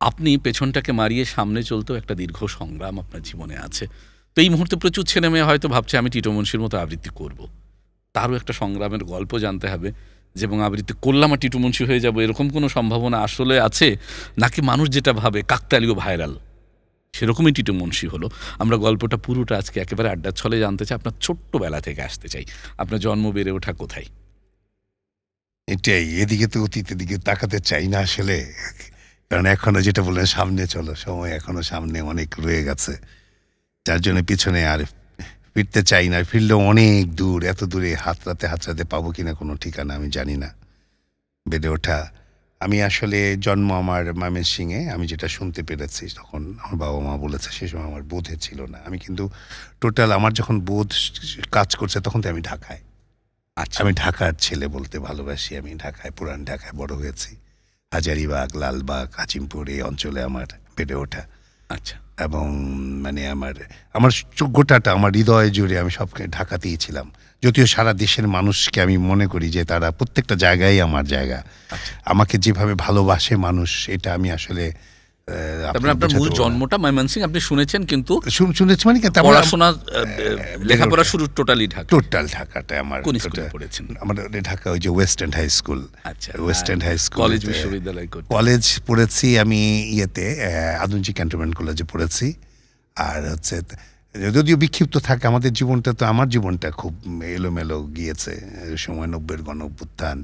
আপনি পেছনটাকে মারিয়ে সামনে চলতেও একটা দীর্ঘ সংগ্রাম আপনার জীবনে আছে। তো এই মুহূর্তে প্রচুর ছেলেমেয়ে হয়তো ভাবছে আমি টিটো মুন্সির মতো আবৃত্তি করব। তারও একটা সংগ্রামের গল্প জানতে হবে যে এবং আবৃত্তি করলাম আর টিটো মুন্সি হয়ে যাব এরকম কোনো সম্ভাবনা আসলে আছে নাকি মানুষ যেটা ভাবে কাকতালীয় ভাইরাল সেরকমই টিটো মুন্সি হলো। আমরা গল্পটা পুরোটা আজকে একেবারে আড্ডার ছলে জানতে চাই। আপনার ছোট্টবেলা থেকে আসতে চাই। আপনার জন্ম বেড়ে ওঠা কোথায়? এটাই, এদিকে তো অতীতের দিকে তাকাতে চাই না আসলে, কারণ এখনো যেটা বললেন সামনে চলো, সময় এখনো সামনে অনেক রয়ে গেছে, যার জন্য পিছনে আর ফিরতে চাই না। ফিরলেও অনেক দূর, এত দূরে হাতড়াতে পাবো কিনা কোনো ঠিকানা আমি জানি না। বেড়ে ওঠা, আমি আসলে জন্ম আমার ময়মনসিংহে। আমি যেটা শুনতে পেরেছি তখন আমার বাবা মা বলেছে, সে সময় আমার বোধে ছিল না। আমি কিন্তু টোটাল আমার যখন বোধ কাজ করছে তখন তো আমি ঢাকায়। আচ্ছা, আমি ঢাকার ছেলে বলতে ভালোবাসি। আমি ঢাকায়, পুরান ঢাকায় বড় হয়েছি। হাজারীবাগ, লালবাগ, আজিমপুর এই অঞ্চলে আমার বেড়ে ওঠা। আচ্ছা। এবং মানে আমার আমার গোটাটা আমার হৃদয় জুড়ে আমি সবকে ঢাকাতেই ছিলাম। যদিও সারা দেশের মানুষকে আমি মনে করি যে তারা প্রত্যেকটা জায়গায় আমার জায়গা। আমাকে যেভাবে ভালোবাসে মানুষ, এটা আমি আসলে তারপরে আপনার মূল জন্মটা ময়মনসিংহ আপনি শুনেছেন, কিন্তু শুনেছি মানে পড়াশোনা লেখাপড়া শুরু টোটালি ঢাকা। টোটাল ঢাকাটা আমার। কোন স্কুলে পড়েছেন? আমার ঢাকা ওই যে ওয়েস্ট এন্ড হাই স্কুল। আচ্ছা, West End High School. College বিশ্ববিদ্যালয় কলেজ পড়েছি আমি ইয়েতে আদুঞ্জি ক্যান্টনমেন্ট কলেজে পড়েছি। আর হচ্ছে যদিও বিক্ষিপ্ত থাকে আমাদের জীবনটা, তো আমার জীবনটা খুব এলোমেলো গিয়েছে। সময় 90-এর গণ অভ্যুত্থান,